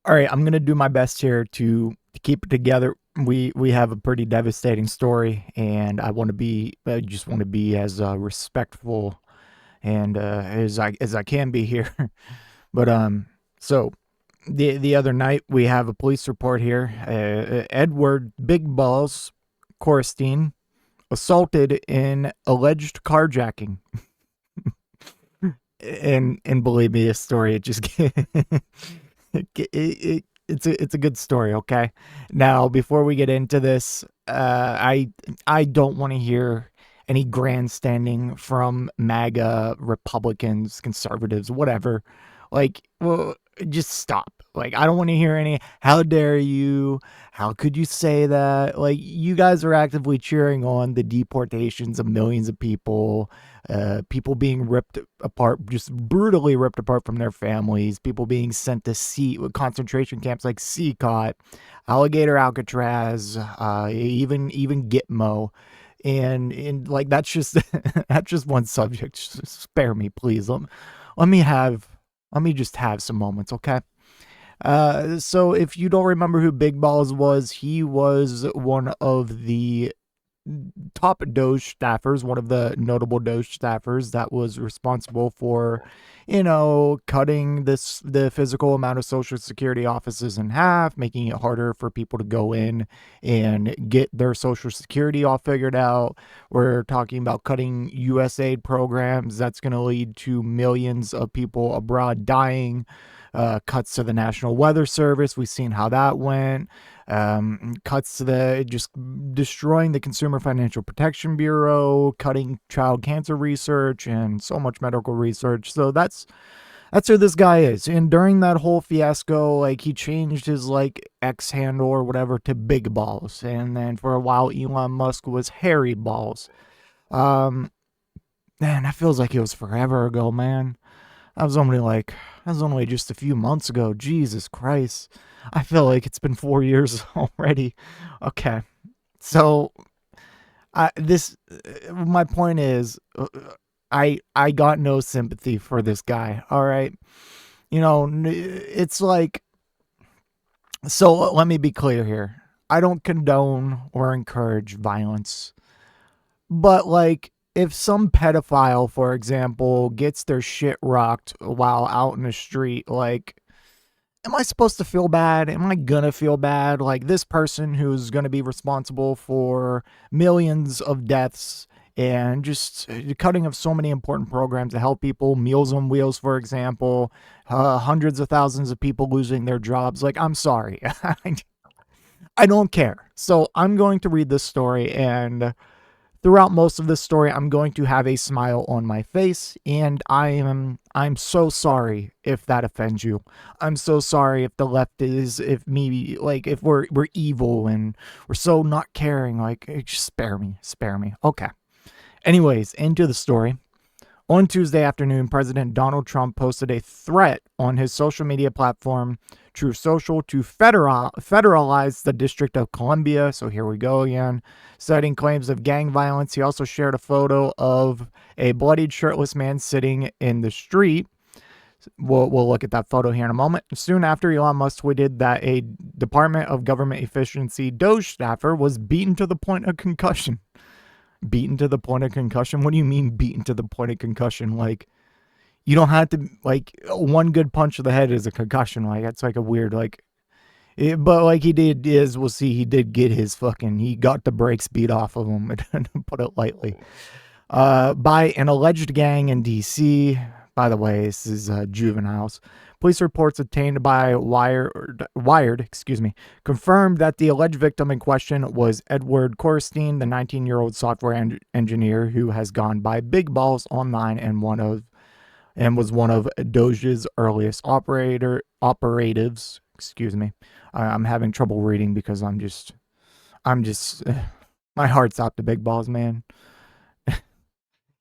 All right, I'm gonna do my best here to keep it together. We have a pretty devastating story, and I just want to be as respectful and as I can be here. But so the other night we have a police report here. Edward Big Balls Coristine assaulted in alleged carjacking, and believe me, this story it just it's a good story. Okay, now before we get into this, I don't want to hear any grandstanding from MAGA Republicans, conservatives, whatever. Like, well, just stop. Like, I don't want to hear any. How dare you? How could you say that? Like, you guys are actively cheering on the deportations of millions of people, people being ripped apart, just brutally ripped apart from their families, people being sent to concentration camps like Seacot, Alligator Alcatraz, even Gitmo, and like that's just that's just one subject. Spare me, please. Let me have let me just have some moments, okay? So if you don't remember who Big Balls was, he was one of the top DOGE staffers, one of the notable DOGE staffers that was responsible for, cutting the physical amount of Social Security offices in half, making it harder for people to go in and get their Social Security all figured out. We're talking about cutting USAID programs. That's going to lead to millions of people abroad dying. Cuts to the National Weather Service. We've seen how that went. Cuts to the just destroying the Consumer Financial Protection Bureau, cutting child cancer research and so much medical research. So that's who this guy is. And during that whole fiasco, like he changed his like X handle or whatever to Big Balls, and then for a while Elon Musk was Hairy Balls. Um, Man, that feels like it was forever ago, man. That was only just a few months ago. Jesus Christ. I feel like it's been 4 years already. Okay. So my point is, I got no sympathy for this guy. All right. It's like, so let me be clear here. I don't condone or encourage violence. But like, if some pedophile, for example, gets their shit rocked while out in the street, like, am I supposed to feel bad? Am I gonna feel bad? Like, this person who's gonna be responsible for millions of deaths and just cutting of so many important programs to help people, Meals on Wheels, for example, hundreds of thousands of people losing their jobs. Like, I'm sorry. I don't care. So I'm going to read this story, and throughout most of this story, I'm going to have a smile on my face, and I'm so sorry if that offends you. I'm so sorry if the left is, if me, like, if we're evil and we're so not caring. Like, just spare me. Okay. Anyways, into the story. On Tuesday afternoon, President Donald Trump posted a threat on his social media platform, Truth Social, to federalize the District of Columbia. So here we go again. Citing claims of gang violence, he also shared a photo of a bloodied, shirtless man sitting in the street. We'll look at that photo here in a moment. Soon after, Elon Musk tweeted that a Department of Government Efficiency DOGE staffer was beaten to the point of concussion. Beaten to the point of concussion? What do you mean beaten to the point of concussion? Like, you don't have to, like, one good punch to the head is a concussion. Like, that's like a weird, like, but like we'll see, he did get he got the brakes beat off of him, to put it lightly, by an alleged gang in DC. By the way, this is Juveniles. Police reports obtained by Wired, confirmed that the alleged victim in question was Edward Coristine, the 19-year-old software engineer who has gone by Big Balls online and was one of DOGE's earliest operatives. I'm having trouble reading because I'm just, my heart's out to Big Balls, man.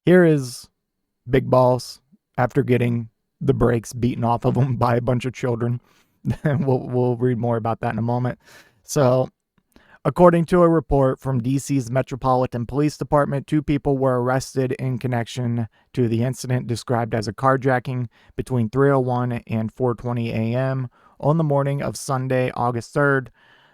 Here is Big Balls after getting the brakes beaten off of him by a bunch of children. We'll read more about that in a moment. So, According to a report from DC's Metropolitan Police Department, 2 people were arrested in connection to the incident described as a carjacking between 3:01 and 4:20 a.m. on the morning of Sunday, August 3rd.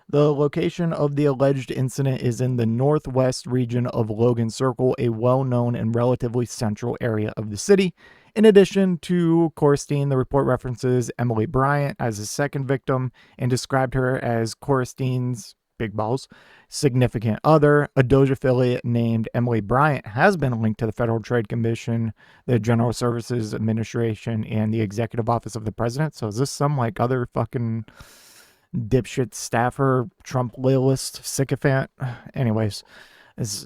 The location of the alleged incident is in the northwest region of Logan Circle, a well-known and relatively central area of the city. In addition to Coristine, the report references Emily Bryant as a second victim and described her as Coristine's big balls significant other. A DOGE affiliate named Emily Bryant has been linked to the Federal Trade Commission, the General Services Administration, and the Executive Office of the President. So is this some like other fucking dipshit staffer, Trump loyalist, sycophant? Anyways, it's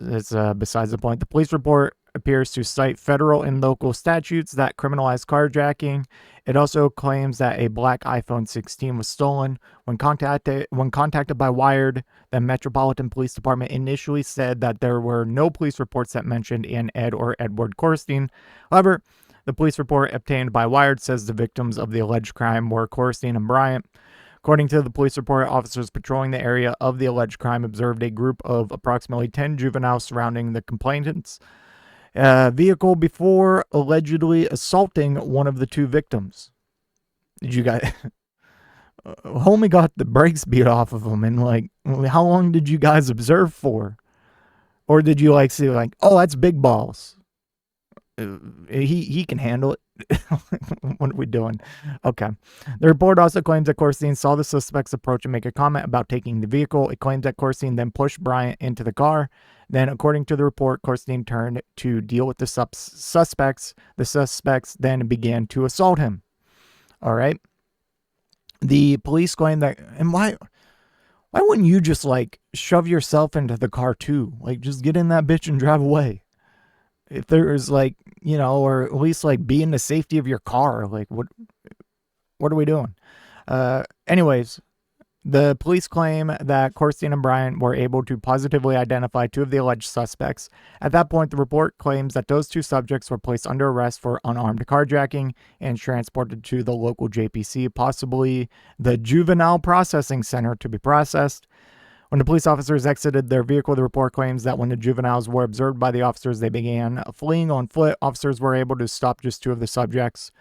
besides the point. The police report appears to cite federal and local statutes that criminalize carjacking. It also claims that a black iPhone 16 was stolen. When contacted by Wired, the Metropolitan Police Department initially said that there were no police reports that mentioned an Ed or Edward Coristine. However, the police report obtained by Wired says the victims of the alleged crime were Coristine and Bryant. According to the police report, officers patrolling the area of the alleged crime observed a group of approximately 10 juveniles surrounding the complainant's vehicle before allegedly assaulting one of the 2 victims. Did you guys... Homie got the brakes beat off of him, and like, how long did you guys observe for? Or did you like see like, oh, that's big balls. He can handle it. What are we doing? Okay. The report also claims that Coristine saw the suspects approach and make a comment about taking the vehicle. It claims that Coristine then pushed Bryant into the car. Then, according to the report, Coristine turned to deal with the suspects. The suspects then began to assault him. All right. The police claim that, and why wouldn't you just like shove yourself into the car too? Like, just get in that bitch and drive away. If there's like, you know, or at least like be in the safety of your car. Like, what are we doing? Anyways, the police claim that Coristine and Bryant were able to positively identify 2 of the alleged suspects. At that point, the report claims that those 2 subjects were placed under arrest for unarmed carjacking and transported to the local JPC, possibly the Juvenile Processing Center, to be processed. When the police officers exited their vehicle, the report claims that when the juveniles were observed by the officers, they began fleeing on foot. Officers were able to stop just 2 of the subjects.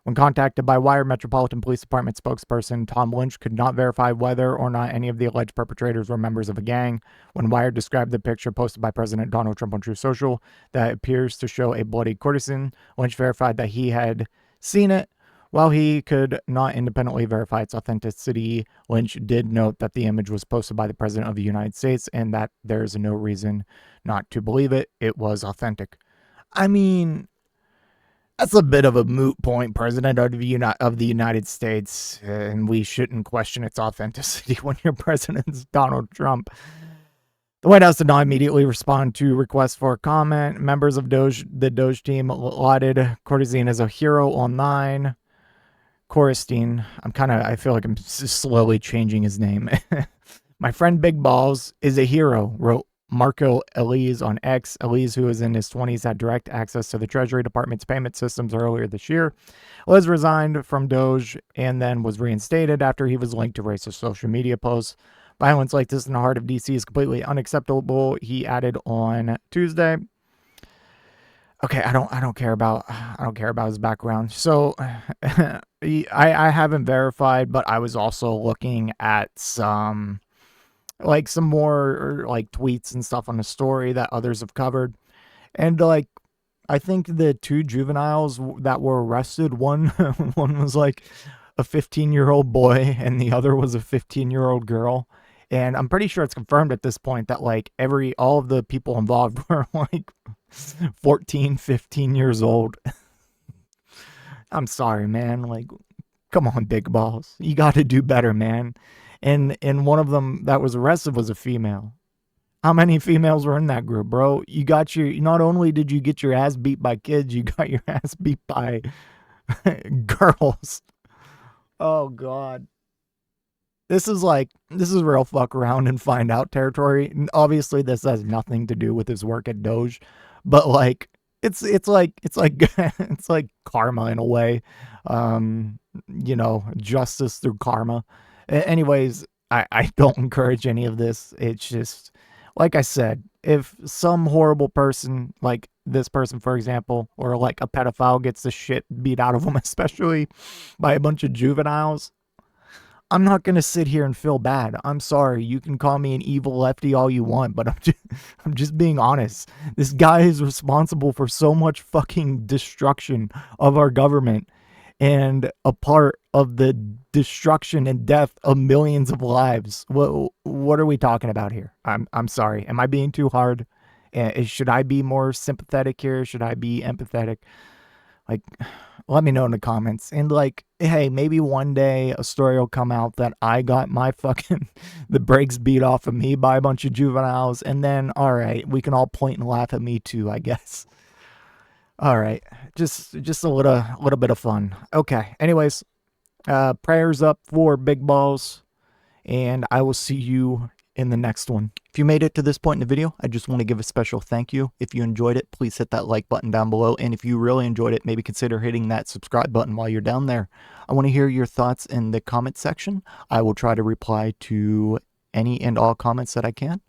When contacted by Wired, Metropolitan Police Department spokesperson Tom Lynch could not verify whether or not any of the alleged perpetrators were members of a gang. When Wired described the picture posted by President Donald Trump on Truth Social that appears to show a bloody courtesan, Lynch verified that he had seen it. While he could not independently verify its authenticity, Lynch did note that the image was posted by the President of the United States and that there's no reason not to believe it. It was authentic. I mean, that's a bit of a moot point, President of the United States, and we shouldn't question its authenticity when your president's Donald Trump. The White House did not immediately respond to requests for comment. Members of the DOGE team lauded Coristine as a hero online. Coristine, I feel like I'm slowly changing his name. My friend Big Balls is a hero, wrote Marco Elise on X. Elise, who is in his 20s, had direct access to the Treasury Department's payment systems earlier this year. Liz resigned from DOGE and then was reinstated after he was linked to racist social media posts. Violence like this in the heart of DC is completely unacceptable, he added on Tuesday. Okay, I don't care about his background. So I haven't verified, but I was also looking at some more like tweets and stuff on the story that others have covered. And like I think the 2 juveniles that were arrested, one was like a 15-year-old boy and the other was a 15-year-old girl. And I'm pretty sure it's confirmed at this point that like all of the people involved were like 14, 15 years old. I'm sorry, man. Like, come on, Big Balls. You got to do better, man. And one of them that was arrested was a female. How many females were in that group, bro? Not only did you get your ass beat by kids, you got your ass beat by girls. Oh, God. This is real fuck around and find out territory. And obviously, this has nothing to do with his work at DOGE, but like it's like it's like karma in a way. Justice through karma. Anyways, I don't encourage any of this. It's just, like I said, if some horrible person, like this person, for example, or like a pedophile gets the shit beat out of them, especially by a bunch of juveniles, I'm not going to sit here and feel bad. I'm sorry. You can call me an evil lefty all you want, but I'm just being honest. This guy is responsible for so much fucking destruction of our government and a part of the destruction and death of millions of lives. What are we talking about here? I'm sorry. Am I being too hard? Should I be more sympathetic here? Should I be empathetic? Like, let me know in the comments. And like, hey, maybe one day a story will come out that I got my fucking the brakes beat off of me by a bunch of juveniles, and then all right, we can all point and laugh at me too, I guess. All right, just a little bit of fun. Okay. Anyways, prayers up for Big Balls, and I will see you in the next one. If you made it to this point in the video, I just want to give a special thank you. If you enjoyed it, please hit that like button down below. And if you really enjoyed it, maybe consider hitting that subscribe button while you're down there. I want to hear your thoughts in the comment section. I will try to reply to any and all comments that I can.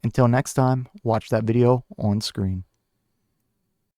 Until next time, watch that video on screen.